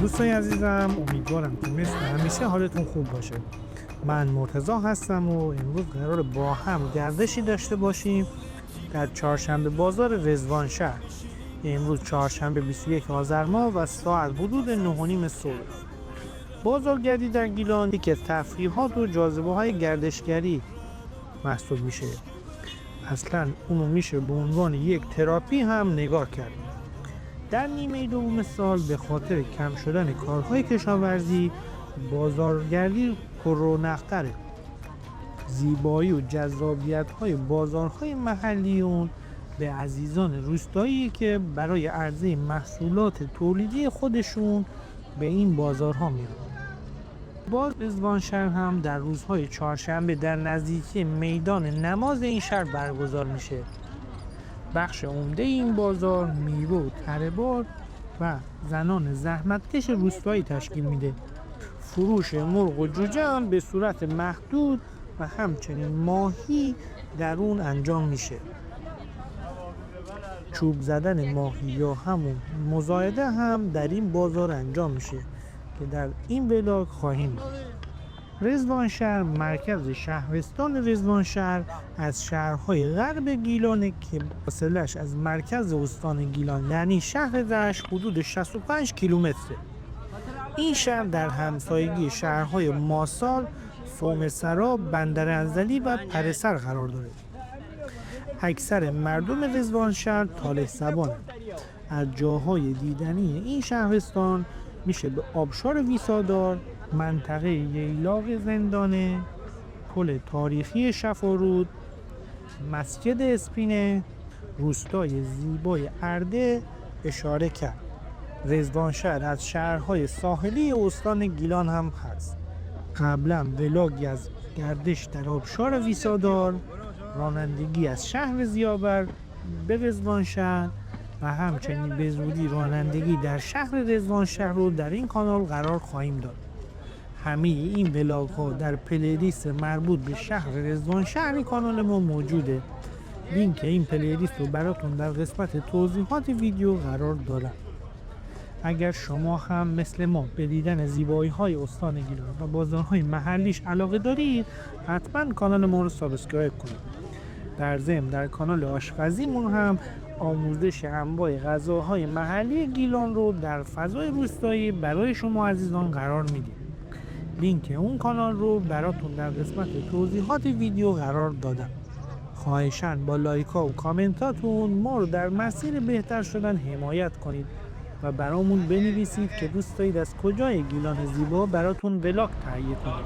دوستای عزیزم، امیدوارم که مثل همیشه حالتون خوب باشه. من مرتضی هستم و امروز قرار با هم گردشی داشته باشیم در چهارشنبه بازار رضوان شهر. امروز چهارشنبه 21 آذر ماه و ساعت حدود 9:30 صبح. بازارگردی در گیلان یکی از تفریحات و جاذبه‌های گردشگری محسوب میشه. اصلا اونو میشه به عنوان یک تراپی هم نگاه کرد. در نیمه دوم سال به خاطر کم شدن کارهای کشاورزی، بازارگردی پررونق‌تره. زیبایی و جذابیت‌های بازارهای محلی اون به عزیزان روستایی که برای عرضه محصولات تولیدی خودشون به این بازارها میرن. باز رضوان شهر هم در روزهای چهارشنبه در نزدیکی میدان نماز این شهر برگزار میشه. بخش عمده این بازار میوه و تره‌بار و زنان زحمتکش روستایی تشکیل میده. فروش مرغ و جوجه هم به صورت محدود و همچنین ماهی در اون انجام میشه. چوب زدن ماهی یا همون مزایده هم در این بازار انجام میشه که در این ولاگ خواهیم دید. رضوان شهر مرکز شهرستان رضوان شهر از شهرهای غرب گیلانه که فاصله‌اش از مرکز استان گیلان یعنی شهر رشت حدود 65 کیلومتره. این شهر در همسایگی شهرهای ماسال، سومسرا، بندر انزلی و پرسر قرار داره. اکثر مردم رضوان شهر طالع زبانند. از جاهای دیدنی این شهرستان میشه به آبشار ویسادار، منطقه ییلاق زندانه، پل تاریخی شفارود، مسجد اسپینه، روستای زیبای ارده اشاره کرد. رضوان شهر از شهرهای ساحلی استان گیلان هم هست. قبلا ولاگی از گردش در آبشار ویسادار، رانندگی از شهر زیابر به رضوان شهر و همچنین به زودی رانندگی در شهر رضوان شهر رو در این کانال قرار خواهیم داد. همه این ولاگ ها در پلیلیست مربوط به شهر رضوان شهر کانال ما موجوده. لینک این پلیلیست رو براتون در قسمت توضیحات ویدیو قرار دارم. اگر شما هم مثل ما به دیدن زیبایی های استان گیلان و بازارهای محلیش علاقه دارید، حتما کانال ما رو سابسکرایب کنید. در ضمن در کانال آشپزیمون هم آموزش انواع غذاهای محلی گیلان رو در فضای روستایی برای شما عزیزان قرار میدیم. لینک اون کانال رو براتون در قسمت توضیحات ویدیو قرار دادم. خواهشاً با لایک ها و کامنتاتون ما رو در مسیر بهتر شدن حمایت کنید و برامون بنویسید که دوست دارید از کجای گیلان زیبا براتون ولاگ تهیه کنیم.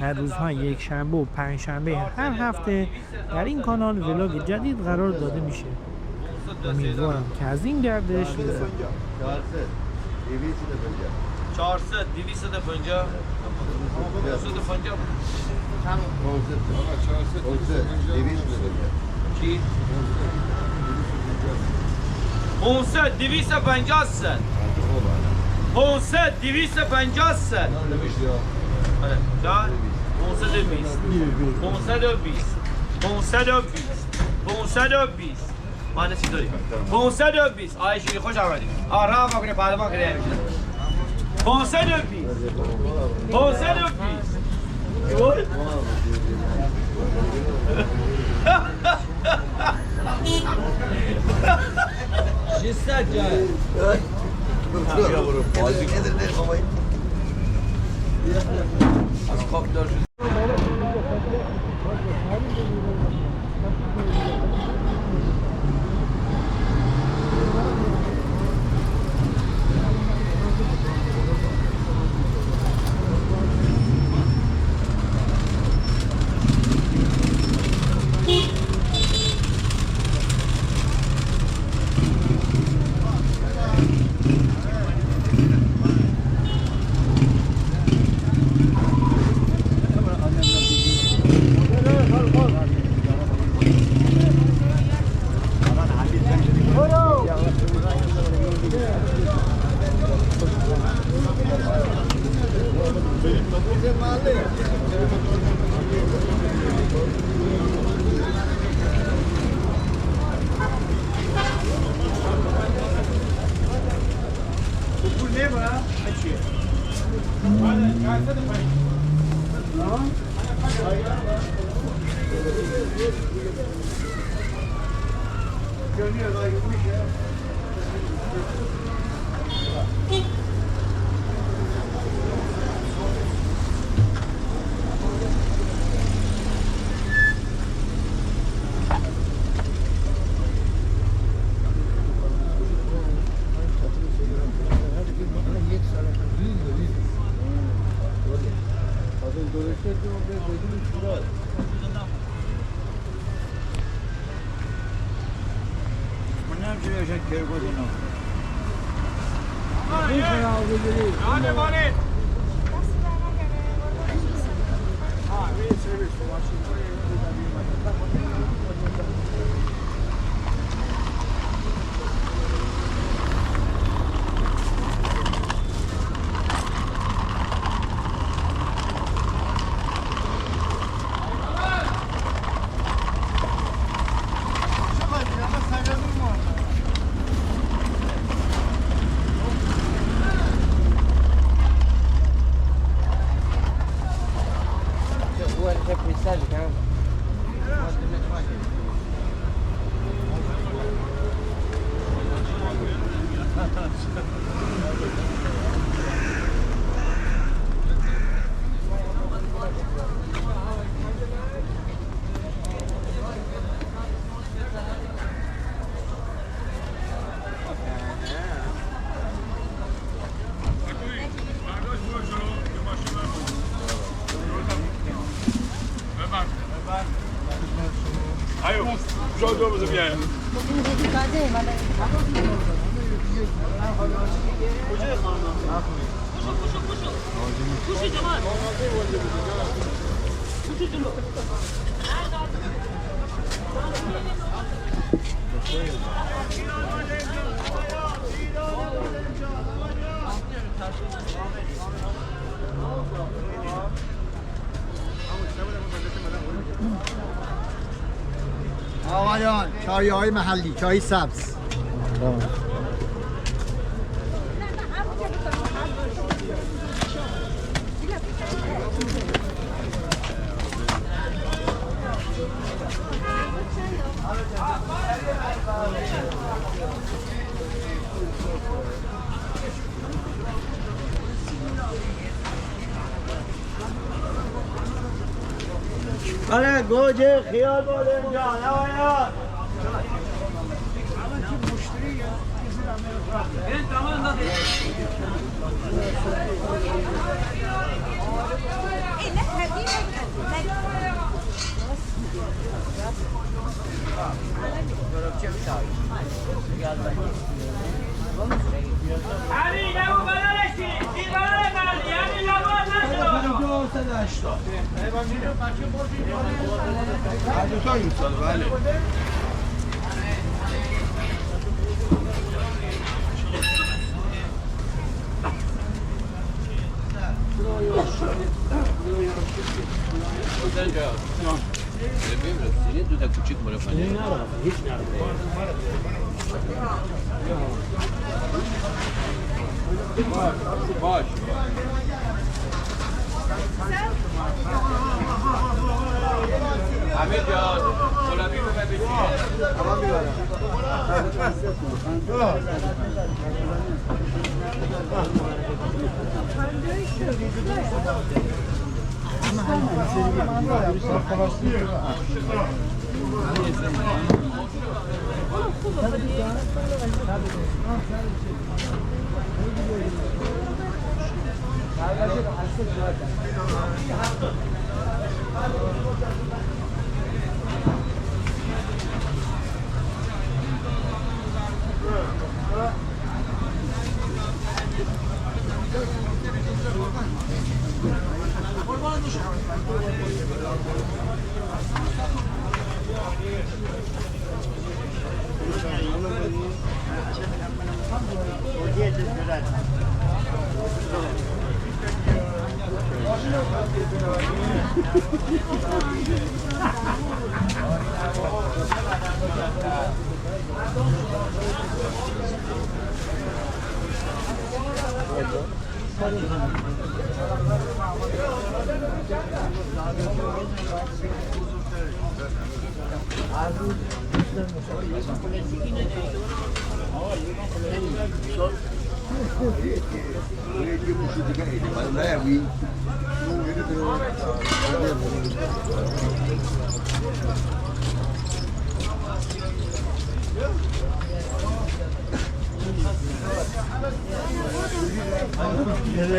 در روزهای یک شنبه و پنج شنبه هر هفته در این کانال ولاگ جدید قرار داده میشه. امیدوارم که از این گردش لذت 400 250 چی؟ 500 250 سن 500 250 سن 520 مانه چی داری؟ 520 آی شیری خوش آمدید. راه ما کنه پهلوان کنه 520 جسد جای از خواب دار شد. آقایان چای های محلی، چای سبز. آره گوجه خیال بادم جان آقایان علی نمو بلالشی این بلال مردی همین لباس نشد هر دو تا این سال بله دو تا کوچیک مرفنی هیچ نرده باش حمید جان غلامی رو ببینید الان میبرم.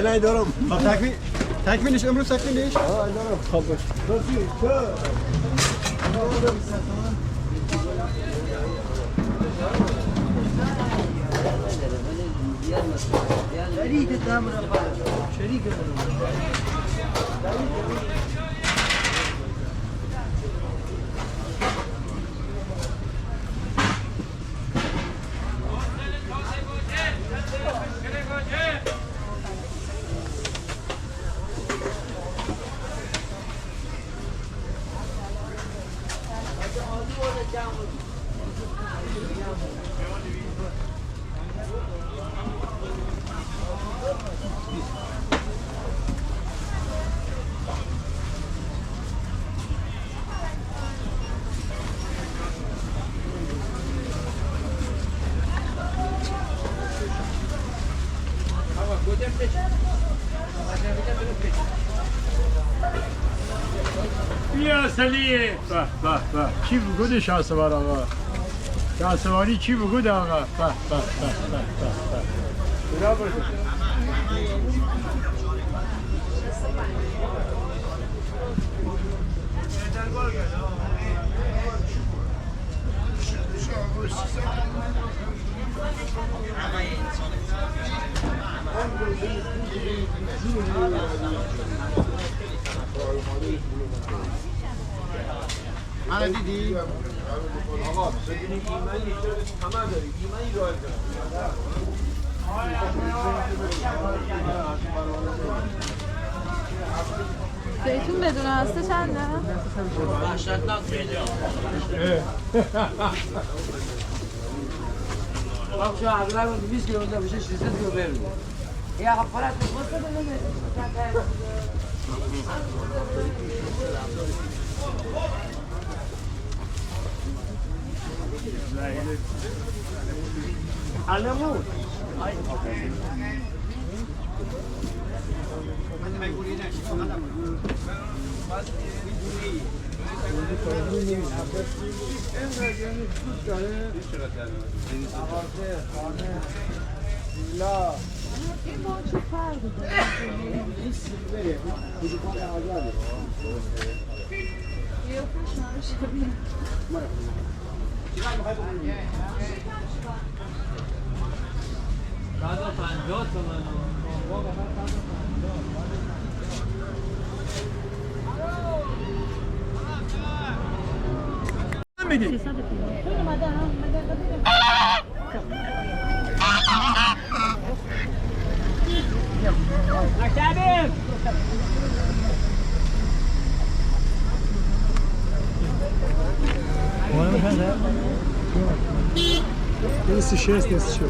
نه دارم تکمیلش امروز تکمیلش دارم خب باش بیا سلیه به به به چی بگود شهسوار آقا شهسواری چی بگود آقا به به به به به برا برده من دیدی آقا بدون ایمنی همه داری ایمنی راه زیتون بدون هسته چنده؟ Bak şu ağzına koydu, biz gibi onda bir şey şişesiz gibi vermiyor. Ya aparat mı? Boşta da ne? علمون این با چه فرقی داره؟ قیافش همه شبیه. Esse chest, esse show.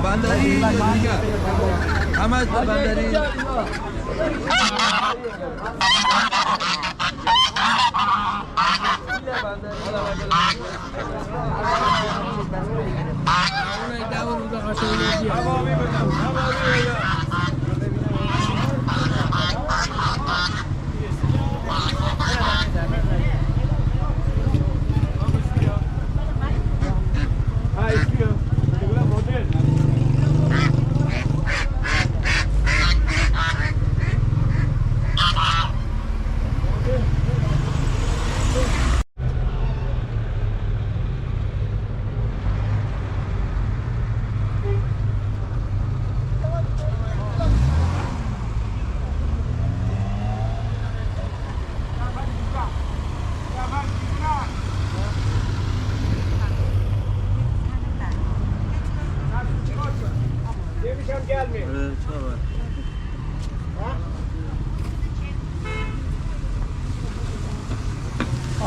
بندری دیگه همه بندری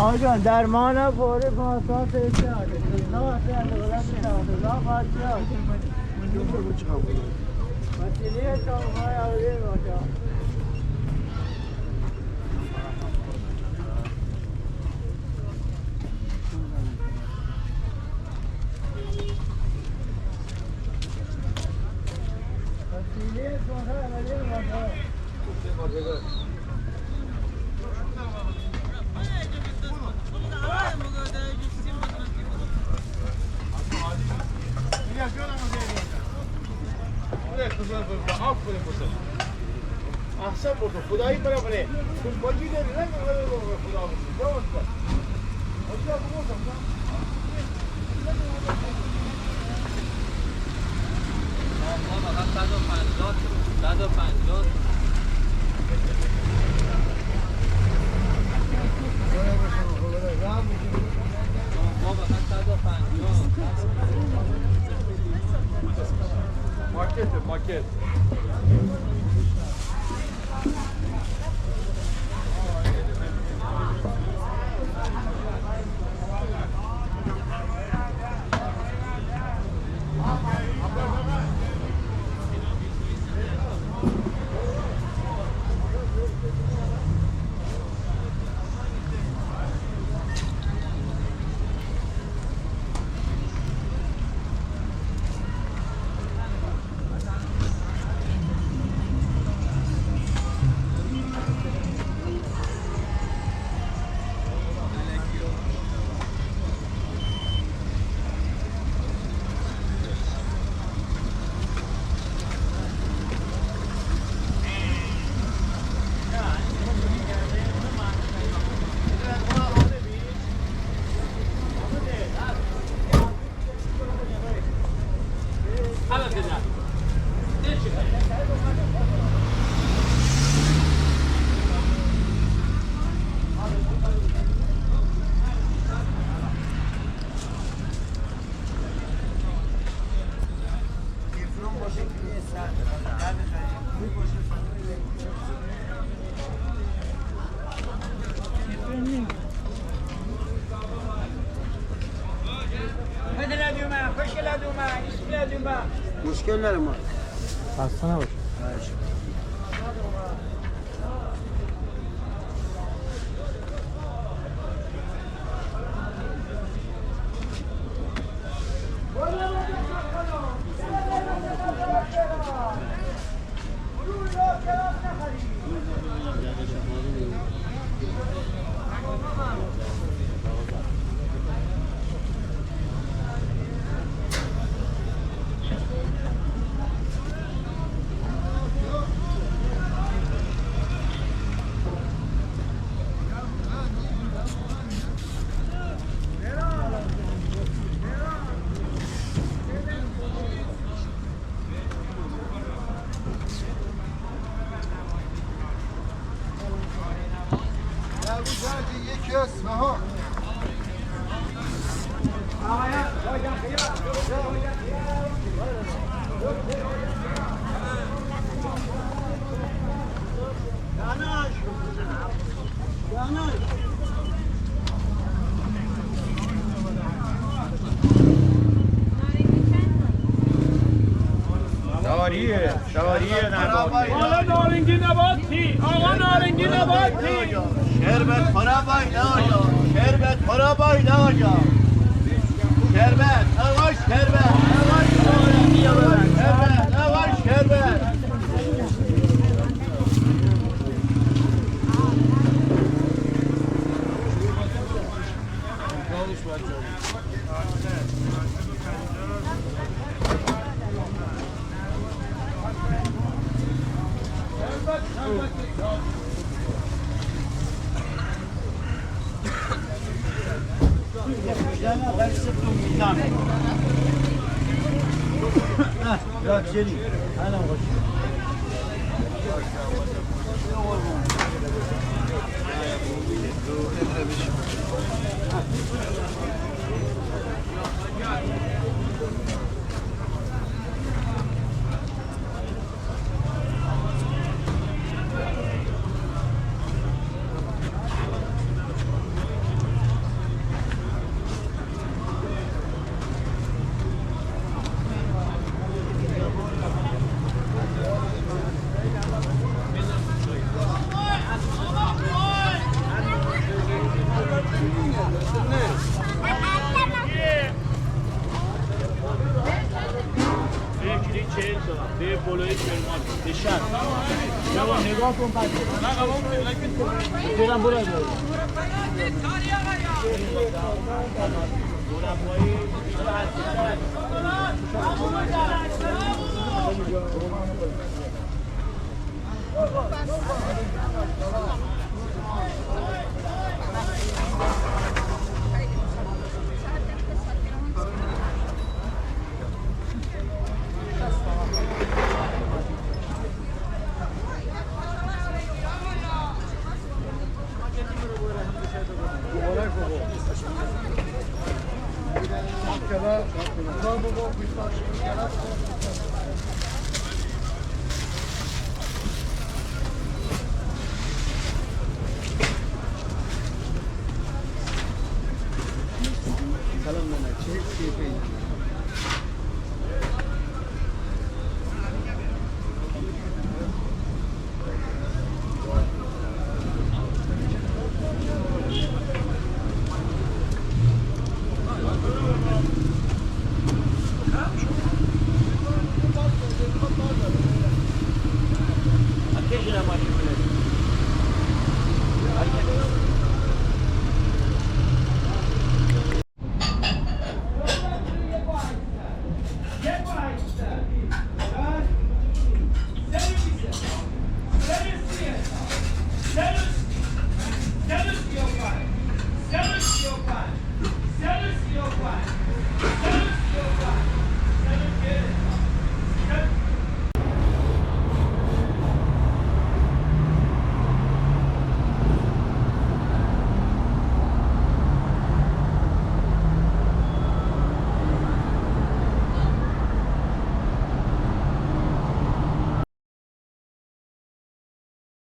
آجان درمان فوری پاسات اشاره نه اصلا دولت شده لا خاطر مسئله شما یاوری باشه احسن بکن خدایی برای بره کن باجی داری نه خدا بکن ما فقط 150 ما فقط 150 مارکت مشکل نره ما خسته نباش یکی هست ها سواریه نباتی آقا نارنگی نباتی آقا نارنگی نباتی شربت خرابای ناجا شربت خرابای ناجا شربت آقا شربت شربت آقا شربت لا تشري انا وش پلوی کرمان به شرط جوان نگاه کن بعد برم برو سلام نمه چه